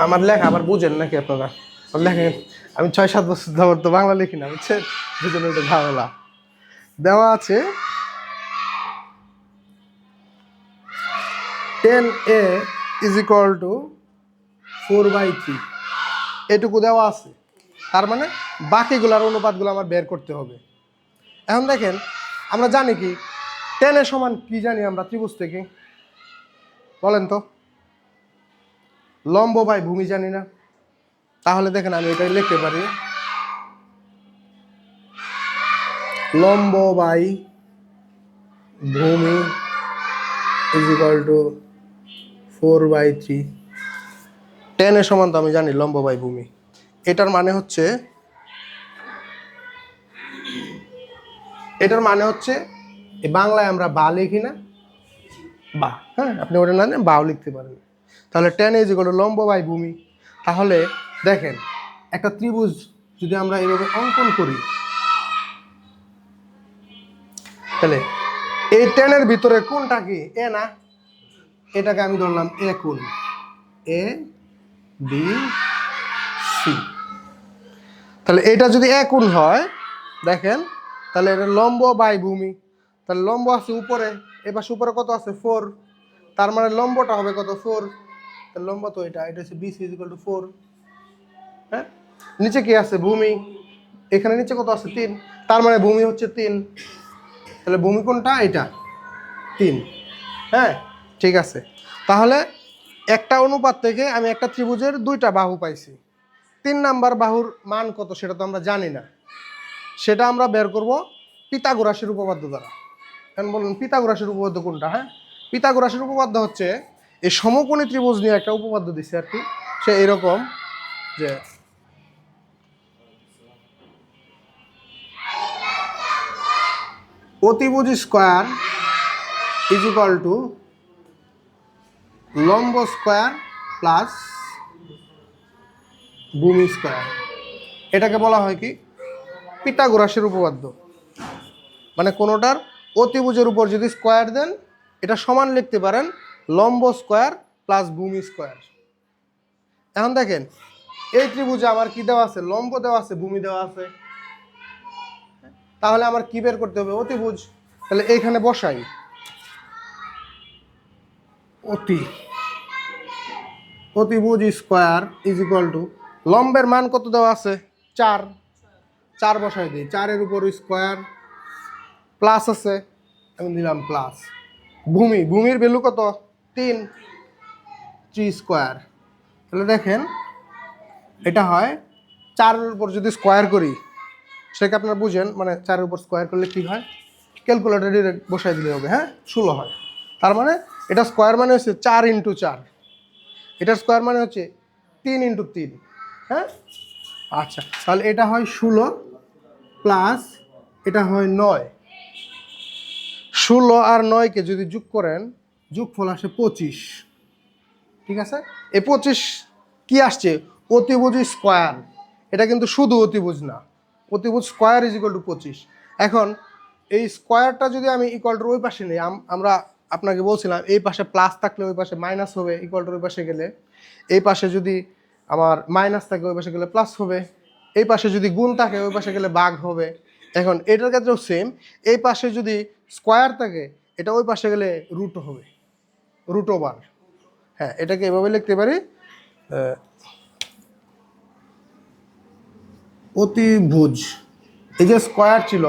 আমার লেখা আবার বুঝেন নাকি আপনারা? লেখেন আমি 6-7 বছর যাবত তো বাংলা লিখি না, বুঝছেন? বুঝেন এটা ঝামেলা। দেওয়া আছে 10a ইজ ইকুয়াল টু 4/3, এটুকু দেওয়া আছে। তার মানে বাকিগুলার অনুপাতগুলো আমার বের করতে হবে। এখন দেখেন আমরা জানি কি 10 এর সমান কি জানি আমরা ত্রিভুজ থেকে? বলেন তো। লম্ব বাই ভূমি জানি না? তাহলে দেখেন আমি এটাই লিখতে পারি, লম্ব বাই ভূমি ইজ ইকুয়াল টু 4/3। 10 এর সমান তো আমি জানি লম্ব বাই ভূমি। এটার মানে হচ্ছে এই বাংলায় আমরা বা লিখি না, বা, হ্যাঁ আপনি ওটা না বাও লিখতে পারেন। তাহলে 10 ইজ ইকুয়াল টু লম্ব বাই ভূমি। তাহলে দেখেন একটা ত্রিভুজ যদি আমরা এইভাবে অঙ্কন করি, তাহলে এই 10 এর ভিতরে কোনটা কি? এ না? এটাকে আমি ধরলাম এ কোণ, এ বি সি। তাহলে এটা যদি এ কোণ হয়, দেখেন তাহলে এটা লম্ব বাই ভূমি। তাহলে লম্ব আছে উপরে, এবার উপরে কত আছে? 4। তার মানে লম্বটা হবে কত? 4। তাহলে লম্ব তো এটা হচ্ছে BC ইজ ইকুয়াল টু 4। হ্যাঁ, নিচে কি আছে? ভূমি। এখানে নিচে কত আছে? 3। তার মানে ভূমি হচ্ছে 3। তাহলে ভূমি কোনটা? এটা 3। হ্যাঁ, ঠিক আছে। তাহলে একটা অনুপাত থেকে আমি একটা ত্রিভুজের 2টা বাহু পাইছি। 3 নাম্বার বাহুর মান কত সেটা তো আমরা জানি না, সেটা আমরা বের করব পিথাগোরাসের উপপাদ্য দ্বারা। এখন বলুন পিথাগোরাসের উপপাদ্য কোনটা? হ্যাঁ, পিথাগোরাসের উপপাদ্য হচ্ছে এই সমকোণী ত্রিভুজ নিয়ে একটা উপপাদ্য দিচ্ছে আর কি। সে এরকম যে অতিভুজ স্কয়ার ইজ ইকুয়াল টু লম্ব স্কয়ার প্লাস ভূমি স্কয়ার। এটাকে বলা হয় কি? পিথাগোরাসের উপপাদ্য। মানে কোনোটার অতিভুজের উপর যদি স্কয়ার দেন, এটা সমান লিখতে পারেন লম্ব স্কয়ার প্লাস ভূমি স্কয়ার। এখন দেখেন এই ত্রিভুজে আমার কি দেওয়া আছে? লম্ব দেওয়া আছে, ভূমি দেওয়া আছে। তাহলে আমার কি বের করতে হবে? অতিভুজ। তাহলে এইখানে বসাই অতিভুজ স্কয়ার ইজ ইকুয়াল টু লম্বের মান কত দেওয়া আছে? 4। 4 বসাই দিই, 4-এর উপর স্কয়ার প্লাস আছে, আমি দিলাম প্লাস ভূমির ভ্যালু কত? 3 স্কয়ার। তাহলে দেখেন এটা হয় 4-এর উপর যদি স্কয়ার করি, সেটা আপনারা বুঝেন, মানে 4-এর উপর স্কয়ার করলে কি হয়? ক্যালকুলেটর ডিরেক্ট বসাই দিলে হবে, হ্যাঁ 16 হয়। তার মানে এটা স্কয়ার মানে হচ্ছে 4 × 4, এটার স্কয়ার মানে হচ্ছে 3 × 3। হ্যাঁ, আচ্ছা তাহলে এটা হয় 16 প্লাস এটা হয় 9। 16 আর 9-কে যদি যোগ করেন, যোগফল আসে 25। ঠিক আছে, এই 25 কি আসছে? অতিভুজ স্কয়ার। এটা কিন্তু শুধু অতিভুজ না, অতিভুজ স্কয়ার ইজ ইকুয়াল টু 25। এখন এই স্কয়ারটা যদি আমি ইকুয়াল টু ওই পাশে নিই, আমরা আপনাকে বলছিলাম এই পাশে প্লাস থাকলে ওই পাশে মাইনাস হবে, ইকুয়াল টু ওই পাশে গেলে। এই পাশে যদি আমার মাইনাস থাকে ওই পাশে গেলে প্লাস হবে, এই পাশে যদি গুণ থাকে ওই পাশে গেলে ভাগ হবে। এখন এটার ক্ষেত্রেও সেম, এই পাশে যদি স্কয়ার থাকে এটা ওই পাশে গেলে রুট হবে, রুট ওভার। হ্যাঁ, এটাকে এভাবে লিখতে পারি, অতিভুজ। এই যে স্কয়ার ছিল,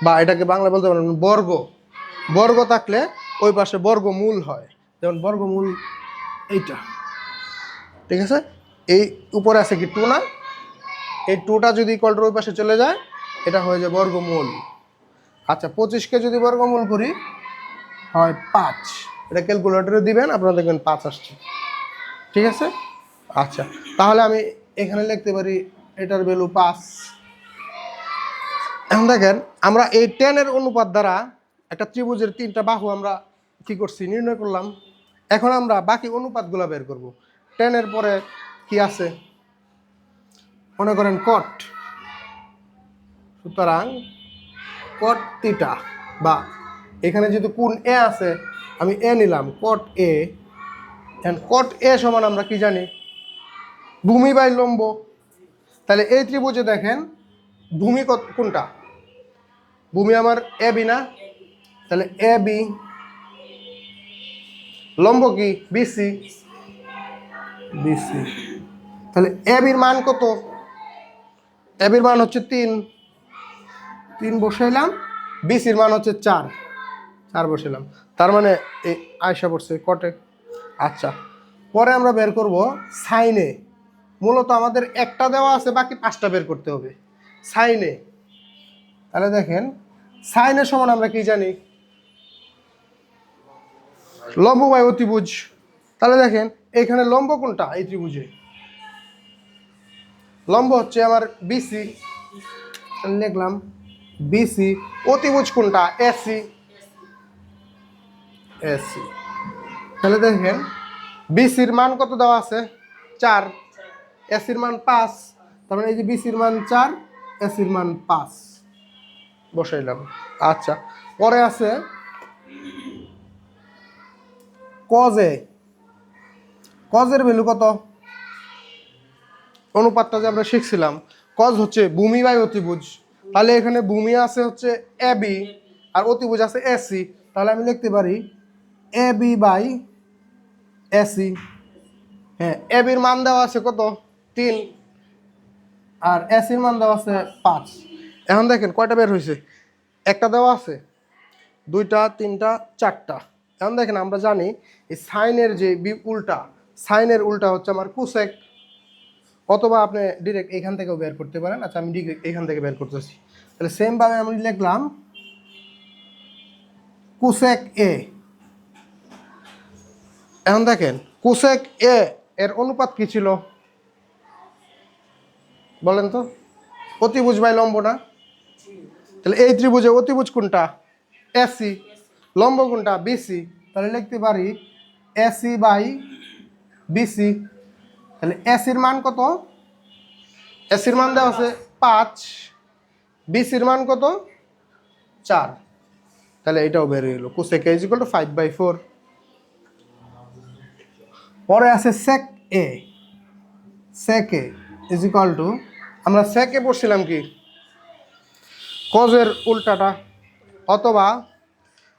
বা এটাকে বাংলা বলতে পারেন বর্গ। বর্গ থাকলে ওই পাশে বর্গমূল হয়, যেমন বর্গমূল এইটা। ঠিক আছে, এই উপরে আছে কি 2 না? এই 2টা যদি ইকুয়াল টু ওই পাশে চলে যায়, এটা হয়ে যায় বর্গমূল। আচ্ছা 25-কে যদি বর্গমূল করি হয় 5। এটা ক্যালকুলেটরে দিবেন, আপনারা দেখবেন 5 আসছে। ঠিক আছে, আচ্ছা তাহলে আমি এখানে লিখতে পারি এটার ভ্যালু 5। এখন দেখেন আমরা এই 10-এর অনুপাত দ্বারা একটা ত্রিভুজের 3টা বাহু আমরা কি করছি? নির্ণয় করলাম। এখন আমরা বাকি অনুপাতগুলো বের করব। 10-এর পরে কি আছে? মনে করেন কট। সুতরাং কট থিটা, বা এখানে যেহেতু কোণ এ আছে আমি এ নিলাম, কট এ। এন্ড কট এ সমান আমরা কি জানি? ভূমি বাই লম্ব। তাহলে এই ত্রিভুজে দেখেন ভূমি কোনটা? ভূমি আমার এ বি না? তাহলে এ বি, লম্ব কি? B C, B C. তাহলে এ বির মান কত? এ বির মান হচ্ছে 3, 3 বসাইলাম। বিসির মান হচ্ছে 4, 4 বসাইলাম। তার মানে এই আয়সা পড়ছে কটে। আচ্ছা, পরে আমরা বের করব সাইনে। মূলত আমাদের একটা দেওয়া আছে, বাকি 5টা বের করতে হবে সাইনে। তাহলে দেখেন সাইনের সমান আমরা কি জানি? লম্ব বাই অতিভুজ। তাহলে দেখেন এখানে লম্ব কোনটা? এই ত্রিভুজে লম্ব হচ্ছে আমার বিসি, লিখলাম বিসি। অতিভুজ কোনটা? AC, AC. তাহলে দেখেন বিসির মান কত দেওয়া আছে? 4, এসির মান 5। তার মানে এই যে বিসির মান 4, এসির মান 5 বসাইলাম। আচ্ছা, পরে আছে কজে। কজের ভ্যালু কত? অনুপাতটা যে আমরা শিখছিলাম, কজ হচ্ছে ভূমি বাই অতিভুজ। তাহলে এখানে ভূমি আছে হচ্ছে এ বি আর অতিভুজ আছে এসি। তাহলে আমি লিখতে পারি এ বি বাই এসি। হ্যাঁ, এ বির মান দেওয়া আছে কত? 3, আর এসির মান দেওয়া আছে 5। এখন দেখেন কয়টা বের হয়েছে? একটা দেওয়া আছে, 2টা, 3টা, 4টা। এখন দেখেন আমরা জানি এই সাইনের যে উল্টা, সাইনের উল্টা হচ্ছে আমার কুসেক। অথবা আপনি ডিরেক্ট এখান থেকেও বের করতে পারেন। আচ্ছা, আমি ডিরেক্ট এখান থেকে বের করতেছি। তাহলে সেমভাবে আমি লিখলাম কুসেক এ। এখন দেখেন কুসেক এ এর অনুপাত কি ছিল বলেন তো? অতিভুজ বাই লম্ব না? তাহলে এই ত্রিভুজে অতিভুজ কোনটা? এসি। লম্ব কোনটা? বিসি। তাহলে লিখতে পারি এসি বাই বিসি। তাহলে এসির মান কত? এসির মান দেওয়া আছে 5, বিসির মান কত? 4। তাহলে এটাও বের হয়ে গেল কোসেক এ ইকুয়াল টু 5/4। পরে আছে সেক এ। সেক এ ইজ ইকুয়াল টু, আমরা সেক এ পড়ছিলাম কি? কজের উল্টাটা। অথবা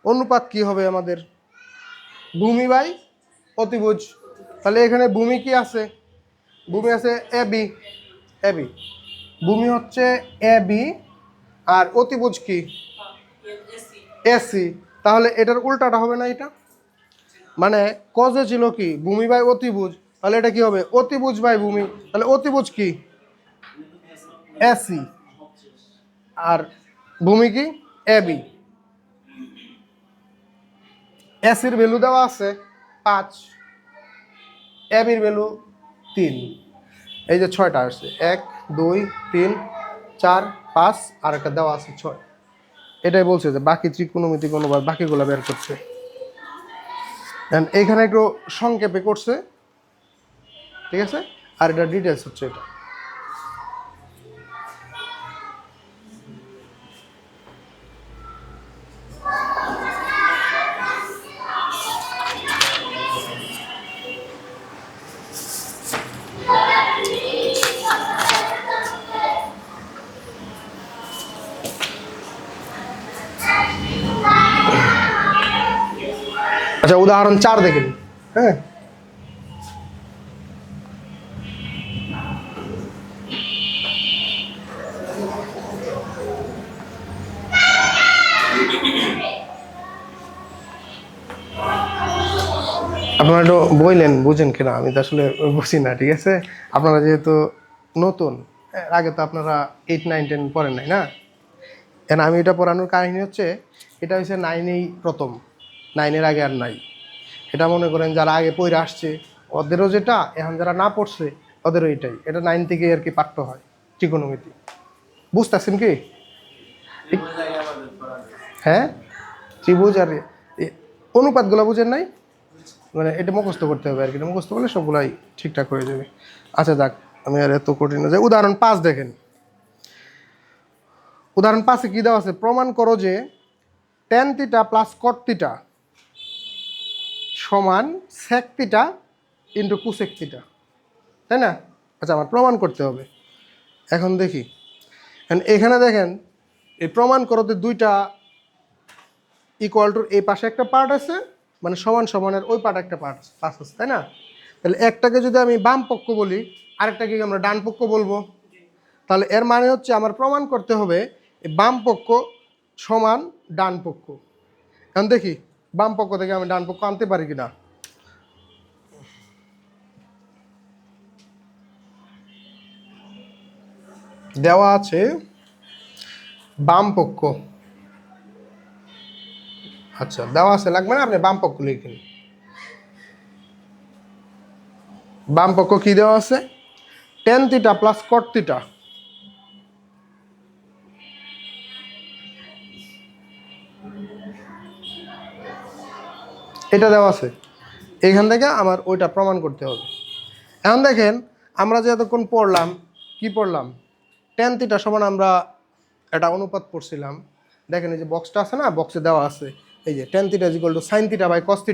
অনুপাত কি হবে আমাদের? ভূমি বাই অতিভুজ। তাহলে এখানে ভূমি কি আছে? ভূমি আছে এ বি, এ বি। ভূমি হচ্ছে এ বি আর অতিভুজ কি? এসি। তাহলে এটার উল্টাটা হবে না এটা? মানে কজে ছিল কি? ভূমি বাই অতিভুজ। তাহলে এটা কি হবে? অতিভুজ বাই ভূমি। তাহলে অতিভুজ কি? এসি। আর ভূমি কি? A B. এসির ভ্যালু দেওয়া আছে 5, এ বির ভ্যালু 3। এই যে 6টা আসছে, 1, 2, 3, 4, 5, আর একটা দেওয়া আছে 6। এটাই বলছে যে বাকি ত্রিকোণমিতিক অনুপাত বাকিগুলো বের করছে। এইখানে একটু সংক্ষেপে করছে, ঠিক আছে? আর এটা ডিটেলস হচ্ছে এটা। আচ্ছা, উদাহরণ 4 দেখেন। হ্যাঁ, আপনারা একটু বললেন বুঝেন কিনা, আমি তো আসলে বুঝি না, ঠিক আছে? আপনারা যেহেতু নতুন, আগে তো আপনারা 8, 9, 10 পড়েন নাই না? কেন আমি এটা পড়ানোর কাহিনী হচ্ছে, এটা হচ্ছে 9এই প্রথম, 9এর আগে আর নাই। এটা মনে করেন যারা আগে পড়ে আসছে ওদেরও যেটা, এখন যারা না পড়ছে ওদেরও এটাই। এটা 9 থেকে আর কি পাঠ্য হয় ত্রিকোণমিতি। বুঝতেছেন কি? হ্যাঁ, ত্রিভুজ আর অনুপাতগুলো বুঝেন নাই? মানে এটা মুখস্থ করতে হবে আর কি। এটা মুখস্থ করলে সবগুলাই ঠিকঠাক হয়ে যাবে। আচ্ছা যাক, আমি আর এত কঠিন না। যে উদাহরণ 5 দেখেন। উদাহরণ 5-এ কি দেওয়া আছে? প্রমাণ করো যে tan θ প্লাস cot θ সমান sec θ ইন্টু cosec θ, তাই না? আচ্ছা, আমার প্রমাণ করতে হবে। এখন দেখি, এখানে দেখেন এই প্রমাণ করতে দুইটা ইকুয়াল টুর এই পাশে একটা পার্ট আছে, মানে সমান সমানের ওই পার্ট একটা পার্ট পাস আছে, তাই না? তাহলে একটাকে যদি আমি বাম পক্ষ বলি, আরেকটাকে আমরা ডান পক্ষ বলবো, তাহলে এর মানে হচ্ছে আমার প্রমাণ করতে হবে বাম পক্ষ সমান ডান পক্ষ। এখন দেখি বাম পক্ষ থেকে আমি ডান পক্ষ আনতে পারি কিনা। দেওয়া আছে বাম পক্ষ, আচ্ছা দেওয়া আছে, লাগবে না, আপনি বাম পক্ষ লিখেন। বাম পক্ষ কি দেওয়া আছে? tan θ plus cot θ। এটা দেওয়া আছে, এখান থেকে আমার ওইটা প্রমাণ করতে হবে। এখন দেখেন আমরা যে এতক্ষণ পড়লাম, কি পড়লাম? tan θ সমান আমরা একটা অনুপাত পড়ছিলাম। দেখেন এই যে বক্সটা আছে না, বক্সে দেওয়া আছে এই যে tan θ = sin θ বাই cos θ।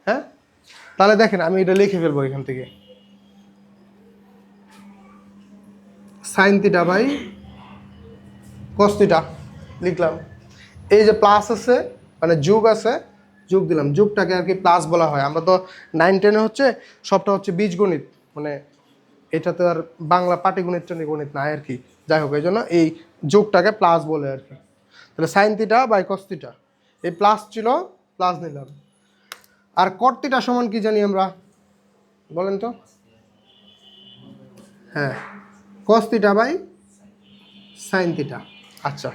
হ্যাঁ, তাহলে দেখেন আমি এটা লিখে ফেলবো এখান থেকে, sin θ বাই cos θ লিখলাম। এই যে প্লাস আছে মানে যোগ আছে, যোগ দিলাম, যোগটাকে আর কি প্লাস বলা হয়। আমরা তো 9-10-এ হচ্ছে সবটা হচ্ছে বীজগণিত, মানে এটা তো আর বাংলা পাটিগণিত গণিত না আর কি। যাই হোক, এই জন্য এই যোগটাকে প্লাস বলে আর কি। তাহলে sin θ বাই cos θ, এই প্লাস ছিল, প্লাস নিলাম। আর cot θ সমান কি জানি আমরা, বলেন তো? হ্যাঁ, cos θ বাই sin θ। আচ্ছা,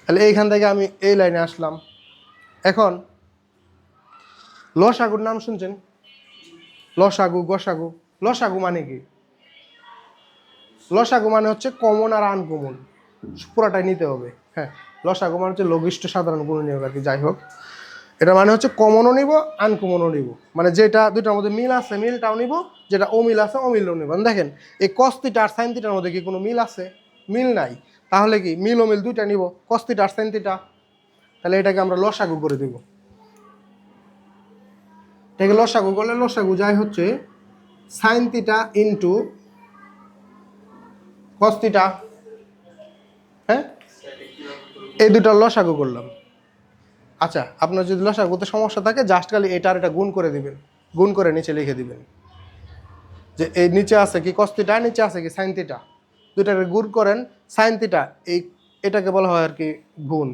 তাহলে এইখান থেকে আমি এই লাইনে আসলাম। এখন লসাগুর নাম শুনছেন? লসাগু, গসাগু। লসাগু মানে কি? লসাগু মানে হচ্ছে কমন আর আনকমন, পুরাটাই নিতে হবে। হ্যাঁ, লসাগু মানে হচ্ছে লঘিষ্ঠ সাধারণ গুণনীয়ক আর কি। যাই হোক, এটা মানে হচ্ছে কমনও নিব, আনকমনও নিব, মানে যেটা দুটার মধ্যে মিল আছে মিলটাও নিব, যেটা অমিল আছে অমিলও নিব। দেখেন এই cos θ আর sin θ এর মধ্যে কি কোনো মিল আছে? মিল নাই। তাহলে কি মিল অমিল দুইটা নিব, cos θ আর sin θ। তাহলে এটাকে আমরা লসাগু করে দেব। এটাকে লসাগু করলে লসাগু যায় হচ্ছে sin θ ইন্টু cos θ। হ্যাঁ, এই দুটো লসাগু করলাম। আচ্ছা, আপনার যদি লসাগুতে সমস্যা থাকে জাস্ট খালি এটা আর এটা গুণ করে দিবেন, গুণ করে নিচে লিখে দিবেন যে এই নিচে আছে কি cos θ, নিচে আছে কি sin θ, দুটাকে গুণ করেন sin θ। এই এটাকে বলা হয় আর কি গুণ।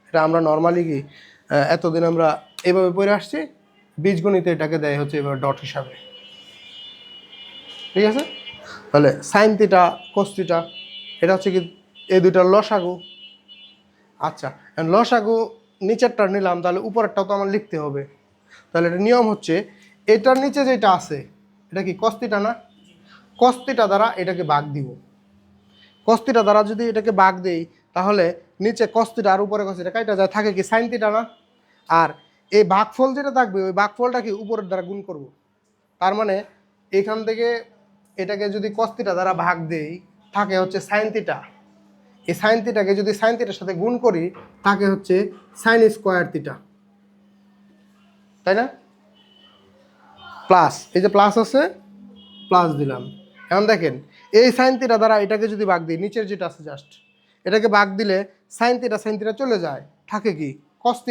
এটা আমরা নর্মালি কি এতদিন আমরা এইভাবে পড়ে আসছি, বীজগণিতে এটাকে দেয় হচ্ছে এবার ডট হিসাবে। ঠিক আছে, তাহলে sin θ cos θ এটা হচ্ছে কি এই দুইটার লসাগু। আচ্ছা, লসাগু নিচেরটা নিলাম, তাহলে উপরেরটাও তো আমার লিখতে হবে। তাহলে এটা নিয়ম হচ্ছে এটার নিচে যেটা আছে এটা কি cos θ না? cos θ দ্বারা এটাকে ভাগ দিব। cos θ দ্বারা যদি এটাকে ভাগ দেই তাহলে নিচে cos θ আর উপরে cos θ কাইটা যায়, থাকে কি sin θ না? আর এই ভাগফল যেটা থাকবে ওই ভাগফলটা কি উপরের দ্বারা গুণ করব। তার মানে এখান থেকে এটাকে যদি cos θ দ্বারা ভাগ দেই থাকে হচ্ছে sin θ। এই sin θটাকে যদি sin θটার সাথে গুণ করি থাকে হচ্ছে sin স্কোয়ার θ, তাই না? প্লাস, এই যে প্লাস আছে, প্লাস দিলাম। এখন দেখেন এই sin θ দ্বারা এটাকে যদি ভাগ দিই, নিচের যেটা আছে জাস্ট এটাকে ভাগ দিলে sin θ চলে যায়, থাকে কি cos θ।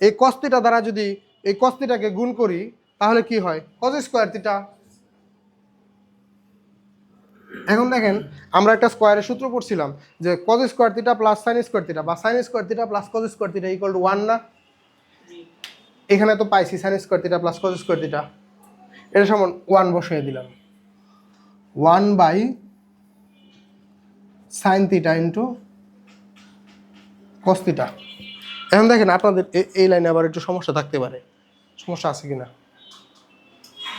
এই cos θ দ্বারা যদি এই cos θটাকে গুণ করি তাহলে কি হয় cos স্কোয়ার θ। এখন দেখেন আমরা একটা স্কোয়ারের সূত্র পড়ছিলাম যে cos square θ plus sin square θ বা sin square θ plus cos square θ equal to 1 না? এখানে তো পাইছি sin square θ plus cos square θ, এটা সমান 1 বসিয়ে দিলাম, 1 বাই sin θ ইন্টু cos θ। এখন দেখেন আপনাদের এই লাইনে আবার একটু সমস্যা থাকতে পারে, সমস্যা আছে কিনা,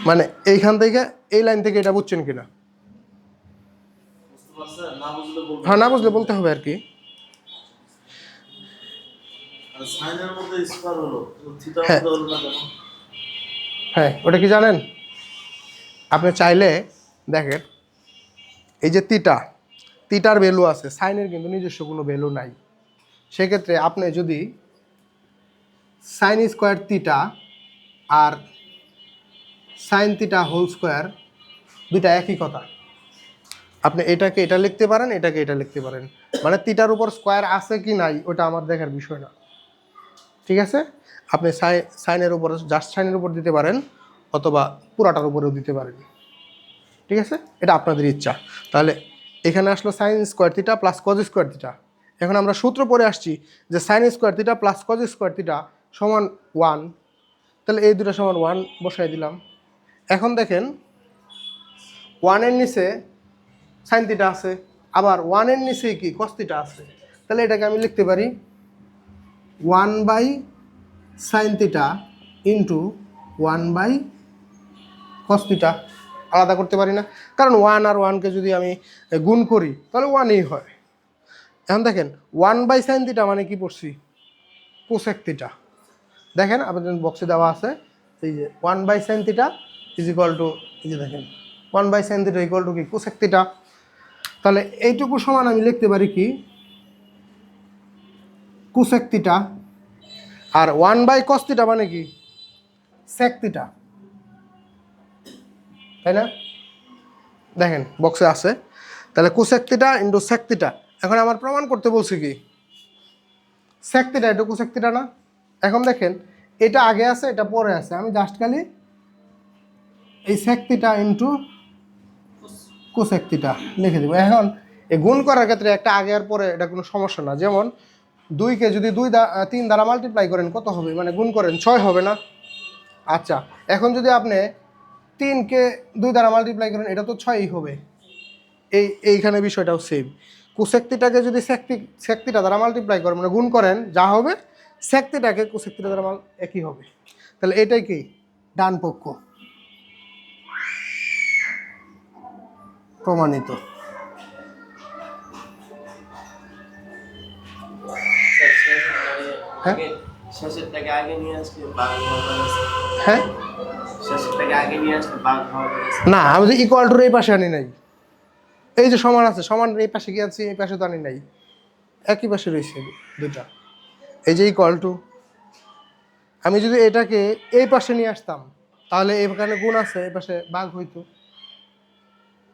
মানে এইখান থেকে এই লাইন থেকে এটা বুঝছেন কিনা? হ্যাঁ, না বুঝলে বলতে হবে আর কি। হ্যাঁ হ্যাঁ, ওটা কি জানেন? আপনি চাইলে দেখেন এই যে তিটার ভ্যালু আছে, সাইনের কিন্তু নিজস্ব কোনো ভ্যালু নাই। সেক্ষেত্রে আপনি যদি সাইন স্কোয়ার θ আর সাইন θ হোল স্কোয়ার দুইটা একই কথা। আপনি এটাকে এটা লিখতে পারেন, এটাকে এটা লিখতে পারেন, মানে থিটার উপর স্কোয়ার আছে কি নাই ওটা আমার দেখার বিষয় না, ঠিক আছে? আপনি সাইনের উপর, জাস্ট সাইনের উপর দিতে পারেন অথবা পুরাটার উপরেও দিতে পারেন, ঠিক আছে? এটা আপনাদের ইচ্ছা। তাহলে এখানে আসলো sine square theta plus cos square theta. এখন আমরা সূত্র পড়ে আসছি যে sine square theta plus cos square theta সমান 1। তাহলে এই দুটো সমান 1 বসাই দিলাম। এখন দেখেন 1-এর নিচে সাইন থিটা আছে, আবার 1-এর নিচে কি কস থিটা আছে। তাহলে এটাকে আমি লিখতে পারি 1/sin theta into 1/cos theta. আলাদা করতে পারি না, কারণ 1 আর 1কে যদি আমি গুণ করি তাহলে 1ই হয়। এখন দেখেন 1/sin থিটা মানে কি পড়ছি, কোসেক থিটা। দেখেন আপনাদের বক্সে দেওয়া আছে এই যে 1/sin theta is equal two, এই যে দেখেন 1/sin থিটা ইকুয়াল টু কি কোসেক থিটা। তাহলে এইটুকু সমান আমি লিখতে পারি কি কোসেক থিটা, আর 1/cos থিটা মানে কি সেক থিটা, তাই না? দেখেন বক্সে আছে। তাহলে cosec theta into sec theta. এখন আমার প্রমাণ করতে বলছি কি সেক থিটা এটা কোসেক থিটা না। এখন দেখেন এটা আগে আছে এটা পরে আছে, আমি জাস্ট খালি এই sec theta into cosec theta লিখে দেবো। এখন এই গুণ করার ক্ষেত্রে একটা আগে আর পরে এটা কোনো সমস্যা না। যেমন 2কে যদি 3 দ্বারা মাল্টিপ্লাই করেন কত হবে, মানে গুণ করেন 6 হবে না? আচ্ছা, এখন যদি আপনি 3কে 2 দ্বারা মাল্টিপ্লাই করেন এটা তো 6ই হবে। এইখানে বিষয়টাও সেম। কোসেক থিটাকে যদি সেক থিটা দ্বারা মাল্টিপ্লাই করেন মানে গুণ করেন যা হবে সেক থিটাকে কোসেক থিটা দ্বারা একই হবে। তাহলে এটাই কি ডান পক্ষ, প্রমাণিত। হ্যাঁ হ্যাঁ না, আমি যে ইকুয়াল টুর এই পাশে আনি নাই, এই যে সমান আছে সমান এই পাশে কি আনছি, এই পাশে তো আনি নাই, একই পাশে রয়েছে দুটা। এই যে ইকুয়াল টু, আমি যদি এটাকে এই পাশে নিয়ে আসতাম তাহলে এখানে গুণ আছে, এই পাশে ভাগ হইতো।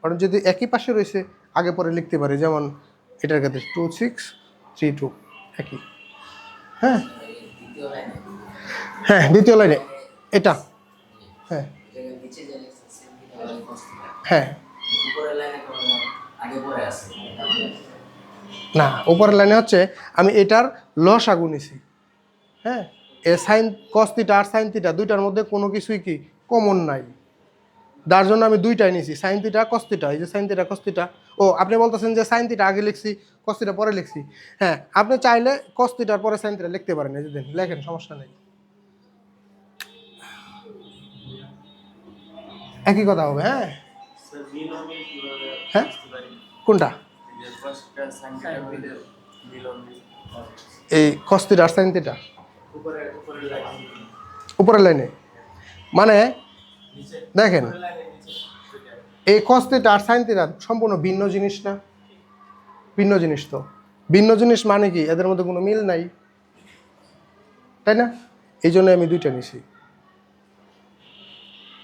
কারণ যদি একই পাশে রয়েছে আগে পরে লিখতে পারি, যেমন এটার ক্ষেত্রে 2 6 3 2 একই। হ্যাঁ হ্যাঁ দ্বিতীয় লাইনে এটা, হ্যাঁ হ্যাঁ না, উপরের লাইনে হচ্ছে আমি এটার লসাগু নিছি। হ্যাঁ, এ সাইন কস থিটা আর সাইন থিটা দুইটার মধ্যে কোনো কিছুই কি কমন নাই, যার জন্য আমি দুইটাই নিছি, সাইন থিটা কস থিটা। এই যে সাইন থিটা কস থিটা। ও আপনি বলতেছেন যে সাইন থিটা আগে লিখছি কস থিটা পরে লিখছি। হ্যাঁ, আপনি চাইলে কস থিটার পরে সাইন থিটা লিখতে পারেন, এই যে লেখেন, সমস্যা নেই, একই কথা হবে। হ্যাঁ হ্যাঁ কোনটা, এই কস থিটা আর সাইন থিটা উপরের লাইনে, মানে দেখেন এই কস থিটা আর সাইন থিটা সম্পূর্ণ ভিন্ন জিনিস না? ভিন্ন জিনিস তো, ভিন্ন জিনিস মানে কি এদের মধ্যে কোনো মিল নাই, তাই না? এই জন্য আমি দুইটা নিছি,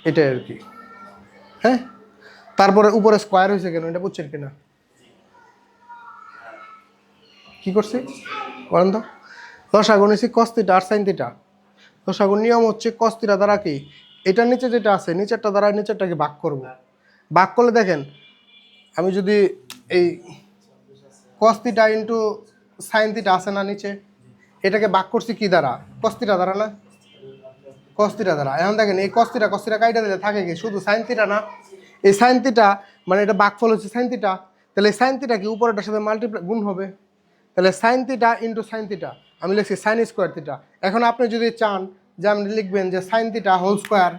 এটাই আর কি। হ্যাঁ, তারপরে উপরে স্কোয়ার হয়েছে কেন এটা বুঝছেন কিনা? কি করছি বলেন তো? লসাগু নিছি কস থিটা আর সাইন থিটা। লসাগুর নিয়ম হচ্ছে কস থিটা দ্বারা কি এটার নিচে যেটা আছে নিচেরটা দ্বারা নিচেরটাকে ভাগ করব। ভাগ করলে দেখেন আমি যদি এই cos theta into sine theta আছে না নিচে, এটাকে ভাগ করছি কি দ্বারা, কস থিটা দ্বারা না? কস থিটা দ্বারা। এখন দেখেন এই কস থিটা কাইটা দিলে থাকে কি শুধু সাইন থিটা না? এই সাইন থিটা মানে এটা ভাগফল হচ্ছে সাইন থিটা, তাহলে এই সাইন থিটা কি উপরেটার সাথে মাল্টিপ্লাই গুণ হবে, তাহলে sine theta into sine theta আমি লিখছি সাইন স্কোয়ার থিটা। এখন আপনি যদি চান যে আপনি লিখবেন যে সাইন থিটা হোল স্কোয়ার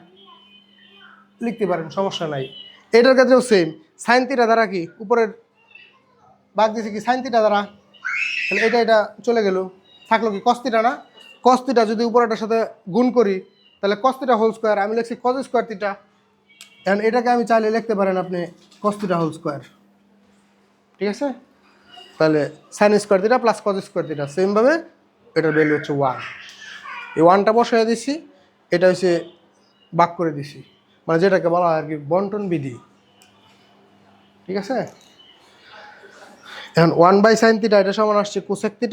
লিখতে পারেন, সমস্যা নাই। এটার ক্ষেত্রেও সেম, সাইন থিটা দ্বারা কি উপরের ভাগ দিয়েছে কি সাইন থিটা দ্বারা, তাহলে এটা চলে গেল, থাকলো কি কস থিটা না? কস থিটা যদি উপরেটার সাথে গুণ করি তাহলে কস থিটা হোল স্কোয়ার আমি লিখছি কজ স্কোয়ার থিটা। এখন এটাকে আমি চাইলে লিখতে পারেন আপনি কস থিটা হোল স্কোয়ার, ঠিক আছে? তাহলে sine square theta plus cos square theta সেমভাবে এটার ভ্যালু হচ্ছে 1। এই 1টা বসাই দিছি, এটা হচ্ছে ভাগ করে দিছি, মানে যেটাকে বলা হয় আর কি বন্টন বিধি। ঠিক আছে। এখন 1/sin θ এটা সমান আসছে কোসেক θ,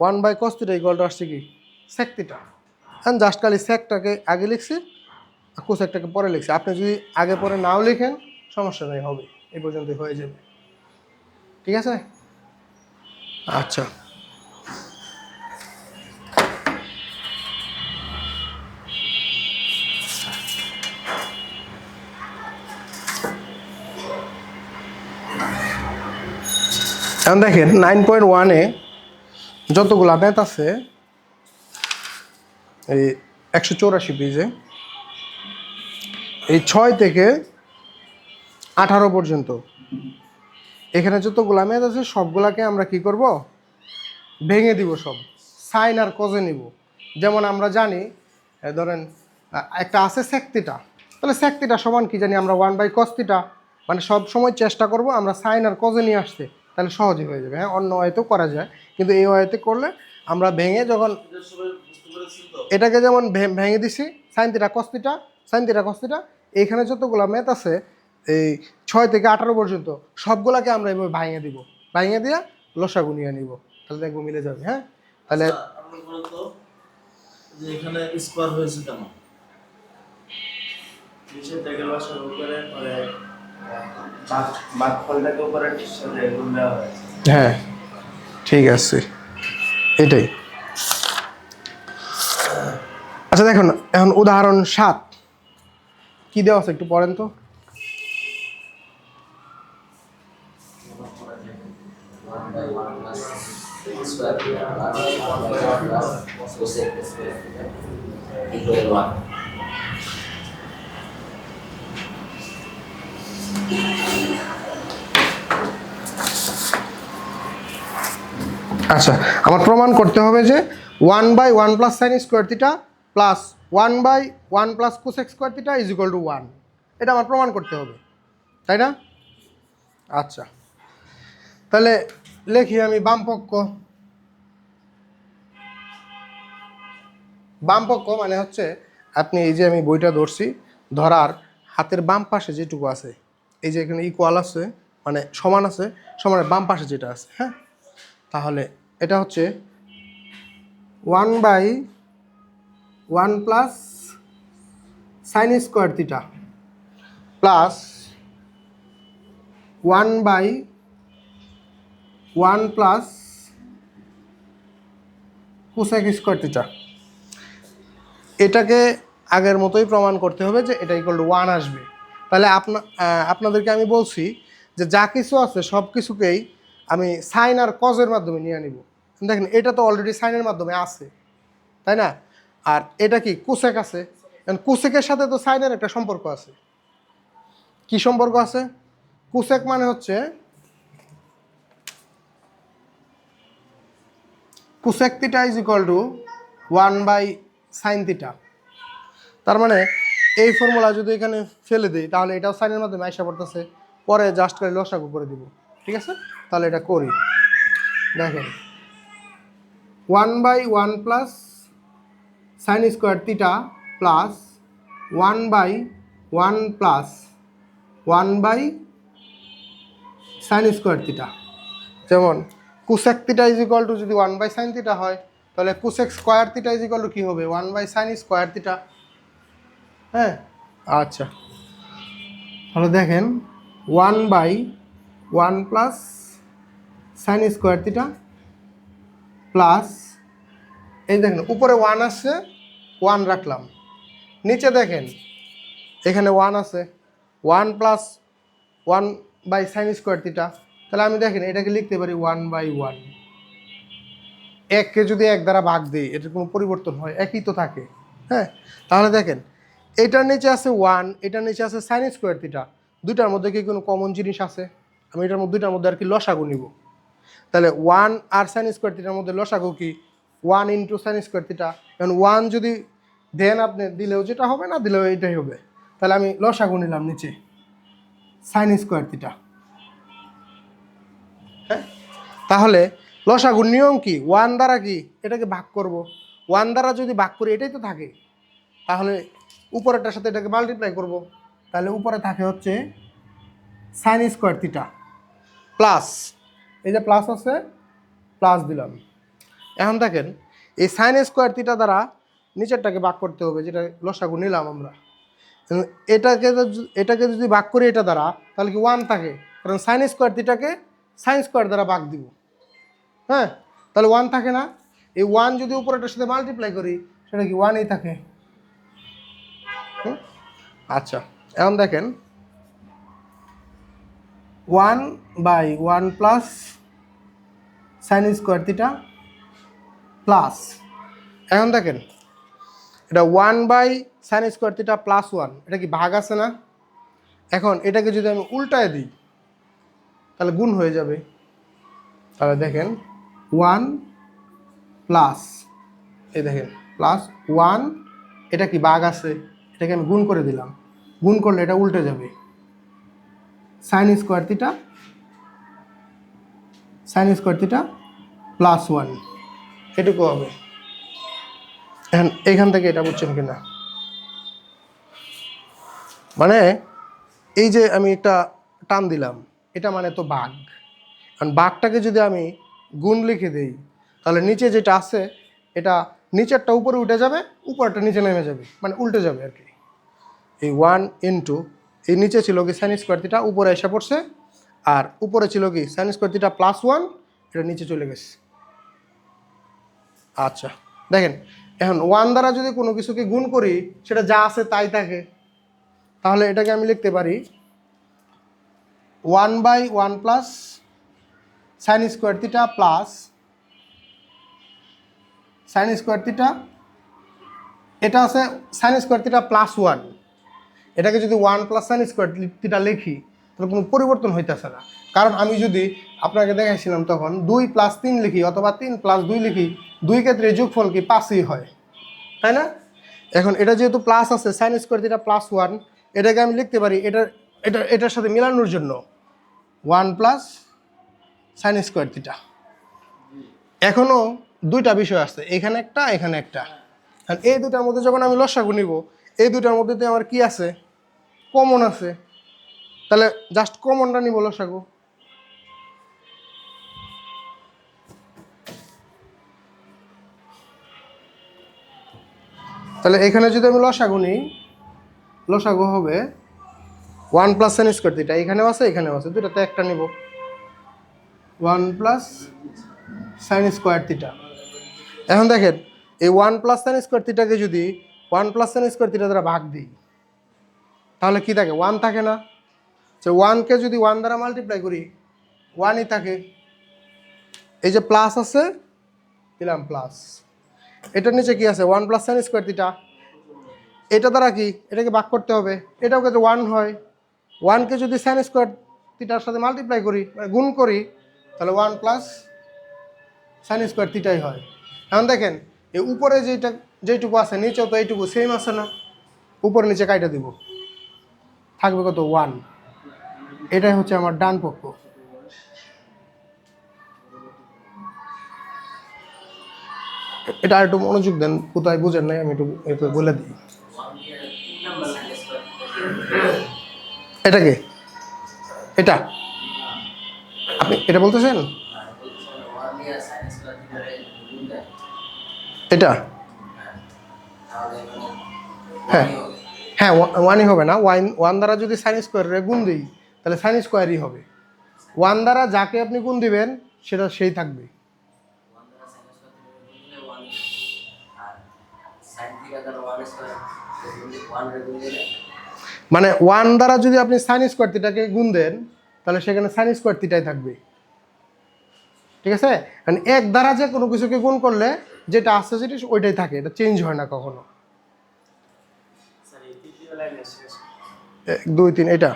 1/cos θ ইকুয়াল টু আসছে কি sec θ। এখন জাস্ট খালি সেকটাকে আগে লিখছি আর কোসেকটাকে পরে লিখছি। আপনি যদি আগে পরে নাও লিখেন সমস্যা নেই, হবে এই পর্যন্তই হয়ে যাবে। ঠিক আছে। আচ্ছা, এখন দেখেন 9.1-এ যতগুলা ম্যাথ আছে এই 184 পেজে, এই 6 থেকে 18 পর্যন্ত এখানে যতগুলা ম্যাথ আছে সবগুলাকে আমরা কি করব, ভেঙে দিব সব, সাইন আর কজে নিব। যেমন আমরা জানি ধরেন একটা আছে sec θ, তাহলে sec θ সমান কি জানি আমরা 1/cos θ, মানে সব সময় চেষ্টা করব আমরা সাইন আর কজে নিয়ে আসতে, তাহলে সহজে হয়ে যাবে। হ্যাঁ, অন্য ওয়েতেও করা যায়, কিন্তু এই ওয়েতে করলে আমরা ভেঙে যখন এটাকে যেমন ভেঙে দিছি sin θ cos θ, sin θ cos θ, এইখানে যতগুলো ম্যাথ আছে এই 6 থেকে 18 পর্যন্ত সবগুলাকে আমরা এভাবে ভাঙিয়ে দিব, ভাঙিয়ে দিয়ে লসাগু নিয়ে নিব, তাহলে দেখবো মিলে যাবে। হ্যাঁ, তাহলে যে এখানে স্কয়ার হয়েছে কেন? নিচে থেকে লসাগু করে পরে ভাগফলটাকে উপরে সাথে গুণ দেওয়া হয়েছে। হ্যাঁ ঠিক আছে, এটাই। আচ্ছা দেখুন, এখন উদাহরণ 7 কি দেওয়া আছে একটু পড়েন তো। আচ্ছা, আমার প্রমাণ করতে হবে যে 1/1 + sin square θ plus 1/1 + cosec square θ is equal to 1, এটা আমার প্রমাণ করতে হবে, তাই না? আচ্ছা, তাহলে লেখি আমি বামপক্ষ। বামপক্ষ মানে হচ্ছে আপনি এই যে আমি বইটা ধরছি, ধরার হাতের বাম পাশে যেটুকু আছে, এই যে এখানে ইকুয়াল আছে মানে সমান আছে, সমানের বাম পাশে যেটা আছে, হ্যাঁ, তাহলে এটা হচ্ছে 1/1 + sin square θ plus 1/1 + cosec square θ। এটাকে আগের মতোই প্রমাণ করতে হবে যে এটা ইকুয়াল টু 1 আসবে। তাহলে আপনাদেরকে আমি বলছি যে যা কিছু আছে সব কিছুকেই আমি সাইন আর কজের মাধ্যমে নিয়ে নিব। দেখেন এটা তো অলরেডি সাইনের মাধ্যমে আছে, তাই না? আর এটা কি কোসেক আছে, কোসেকের সাথে তো সাইনের একটা সম্পর্ক আছে। কি সম্পর্ক আছে? কোসেক মানে হচ্ছে cosec θ is equal two 1/sin θ। তার মানে এই ফর্মুলা যদি এখানে ফেলে দিই তাহলে এটাও সাইনের মাধ্যমে আইসা পড়তেছে, পরে জাস্ট করে লসাগু করে দিব। ঠিক আছে, তাহলে এটা করি। দেখেন 1/1 + sin square θ plus 1/1 + 1/sin square θ। যেমন কোসেক θ ইজ ইকুয়াল টু যদি 1/sin θ হয়, তাহলে cosec square θ is equal to কী হবে? 1/sin square θ। হ্যাঁ, আচ্ছা, তাহলে দেখেন 1/1 + sin স্কোয়ার θ প্লাস, এই দেখেন উপরে 1 আছে, 1 রাখলাম, নিচে দেখেন এখানে 1 আছে, 1 + 1/sin স্কোয়ার θ। তাহলে আমি দেখেন এটাকে লিখতে পারি 1/1। এককে যদি 1 দ্বারা ভাগ দিই এটার কোনো পরিবর্তন হয়? একই তো থাকে। হ্যাঁ, তাহলে দেখেন এটার নিচে আছে 1, এটার নিচে আছে sin স্কোয়ার θ, দুইটার মধ্যে কি কোনো কমন জিনিস আছে? আমি এটার মধ্যে দুইটার মধ্যে আর কি লসাগু নিব। তাহলে 1 আর sin স্কোয়ার θর মধ্যে লসাগু কি 1 × sin স্কোয়ার θ। কারণ 1 যদি দেন আপনি দিলেও যেটা হবে, না দিলেও এটাই হবে। তাহলে আমি লসাগু নিলাম নিচে sin স্কোয়ার θ। হ্যাঁ, তাহলে লসাগুর নিয়ম কি? 1 দ্বারা কি এটাকে ভাগ করব, 1 দ্বারা যদি ভাগ করি এটাই তো থাকে, তাহলে উপরেরটার সাথে এটাকে মাল্টিপ্লাই করব, তাহলে উপরে থাকে হচ্ছে সাইন স্কোয়ার থিটা প্লাস, এই যে প্লাস আছে প্লাস দিলাম। এখন দেখেন এই সাইন স্কোয়ার থিটা দ্বারা নিচেরটাকে ভাগ করতে হবে, যেটা লসাগু নিলাম আমরা। এটাকে যদি ভাগ করি এটা দ্বারা, তাহলে কি 1 থাকে, কারণ সাইন স্কোয়ার থিটাকে সাইন স্কোয়ার দ্বারা ভাগ দিব। হ্যাঁ, তাহলে 1 থাকে না? এই 1 যদি উপরেটার সাথে মাল্টিপ্লাই করি সেটা কি 1ই থাকে। আচ্ছা, এখন দেখেন 1/1 plus sine square theta plus, এখন দেখেন এটা 1/সাইন স্কোয়ার থিটা প্লাস 1, এটা কি ভাগ আছে না? এখন এটাকে যদি আমি উল্টায় দিই তাহলে গুণ হয়ে যাবে। তাহলে দেখেন 1 প্লাস, এই দেখেন প্লাস 1, এটা কি ভাগ আছে, এটাকে আমি গুণ করে দিলাম, গুণ করলে এটা উল্টে যাবে। সাইন স্কোয়ার থিটা প্লাস 1 এটুকু হবে। এখন এখান থেকে এটা বুঝছেন কিনা, মানে এই যে আমি একটা টান দিলাম, এটা মানে তো ভাগ। কারণ ভাগটাকে যদি আমি গুণ লিখে দিই তাহলে নিচে যেটা আছে এটা নিচেরটা উপরে উঠে যাবে, উপরটা নিচে নেমে যাবে, মানে উল্টে যাবে আর কি। এই 1 ইন্টু এই নিচে ছিল কি সাইন স্কোয়ার থিটা, উপরে এসে পড়ছে, আর উপরে ছিল কি সাইন স্কোয়ার থিটা প্লাস 1, এটা নিচে চলে গেছে। আচ্ছা দেখেন, এখন 1 দ্বারা যদি কোনো কিছুকে গুণ করি সেটা যা আছে তাই থাকে, তাহলে এটাকে আমি লিখতে পারি 1/1 plus sine square theta plus sine square theta, এটা আছে সাইন স্কোয়ার থিটা প্লাস 1, এটাকে যদি 1 প্লাস সাইন স্কোয়ার থিটা লিখি তাহলে কোনো পরিবর্তন হইতেছে না। কারণ আমি যদি আপনাকে দেখাইছিলাম তখন 2 প্লাস 3 লিখি অথবা 3 প্লাস 2 লিখি, 2 ক্ষেত্রে যোগফল কি 5ই হয়, তাই না? এখন এটা যেহেতু প্লাস আছে সাইন স্কোয়ার থিটা প্লাস 1, এটাকে আমি লিখতে পারি এটার সাথে মেলানোর জন্য 1 প্লাস সাইন স্কোয়ার থিটা। এখনও দুইটা বিষয় আছে, এখানে একটা এখানে একটা। আর এই দুটার মধ্যে যখন আমি লসাগু নিব, এই দুটার মধ্যে তো আমার কি আছে, কমন আছে, তাহলে জাস্ট কমনটা নিব লসাগু। তাহলে এখানে যদি আমি লসাগু নিই, লসাগু হবে 1 প্লাস সাইন স্কোয়ার থিটা, এখানেও আছে এখানেও আছে, দুটাতে একটা নিব, 1 প্লাস সাইন স্কোয়ার থিটা। এখন দেখেন এই 1 প্লাস সাইন স্কোয়ার থিটাকে যদি 1 প্লাস সাইন স্কোয়ার থিটা দ্বারা ভাগ দিই তাহলে কি থাকে, 1 থাকে না? তো 1কে যদি 1 দ্বারা মাল্টিপ্লাই করি 1ই থাকে। এই যে প্লাস আছে দিলাম প্লাস, এটার নিচে কি আছে 1 প্লাস সাইন স্কোয়ার থিটা, এটা দ্বারা কি এটাকে ভাগ করতে হবে, এটাও কিন্তু 1 হয়। 1কে যদি সাইন স্কোয়ার থিটার সাথে মাল্টিপ্লাই করি মানে গুণ করি তাহলে 1 প্লাস সাইন স্কোয়ার থিটাই হয়। এখন দেখেন এই উপরে যেটুকু আছে নিচেও তো এইটুকু সেম আছে না, উপরে নিচে কাইটা দিব, থাকবে কত 1, এটাই হচ্ছে আমার ডান পক্ষ। এটা আর একটু মনোযোগ দেন, কোথায় বুঝেন নাই আমি একটু বলে দিই। এটাকে এটা আপনি এটা বলতেছেন, এটা হ্যাঁ হ্যাঁ 1ই হবে না, 1 দ্বারা যদি সাইন স্কোয়ারে গুণ দিই তাহলে সাইন স্কোয়ারই হবে। 1 দ্বারা যাকে আপনি গুণ দিবেন সেটা সেই থাকবে। মানে 1 দ্বারা যদি আপনি সাইন স্কোয়ার থিটাকে গুণ দেন তাহলে সেখানে সাইন স্কোয়ার থিটাই থাকবে, ঠিক আছে? কারণ 1 দ্বারা যে কোনো কিছুকে গুণ করলে যেটা আছে সেটা ওইটাই থাকে, এটা চেঞ্জ হয় না কখনো। 1 2 3 এটা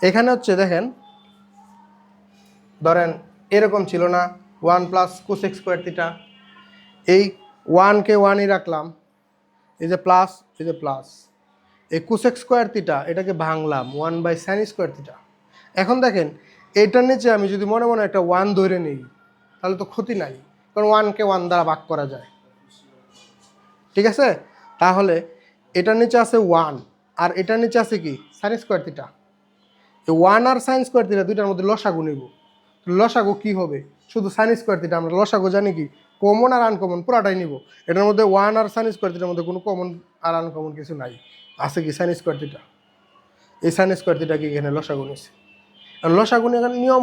এখানে হচ্ছে দেখেন, ধরেন এরকম ছিল না 1 প্লাস কোসেক স্কোয়ার থিটা, এই 1কে 1ই রাখলাম, এই যে প্লাস এই যে প্লাস, এই কোসেক স্কোয়ার থিটা এটাকে ভাঙলাম 1/সাইন স্কোয়ার থিটা। এখন দেখেন এইটার নিচে আমি যদি মনে মনে একটা 1 ধরে নিই তাহলে তো ক্ষতি নাই, কারণ 1কে 1 দ্বারা ভাগ করা যায়, ঠিক আছে? তাহলে এটার নিচে আছে 1, আর এটার নিচে আছে কি সাইন স্কোয়ার থিটা। এই 1 আর সাইন স্কোয়ার থিটা দুইটার মধ্যে লসাগু নিব। লসাগু কি হবে? শুধু সাইন স্কোয়ার থিটা, আমরা লসাগু জানি কি কমন আর আনকমন পুরাটাই নিব। এটার মধ্যে 1 আর সাইন স্কোয়ার থিটার মধ্যে কোনো কমন আর আনকমন কিছু নাই, আছে কি সাইন স্কোয়ার থিটা। এই সাইন স্কোয়ার থিটা কি এখানে লসাগু নিছে। আর লসাগু নিয়ে নিয়ম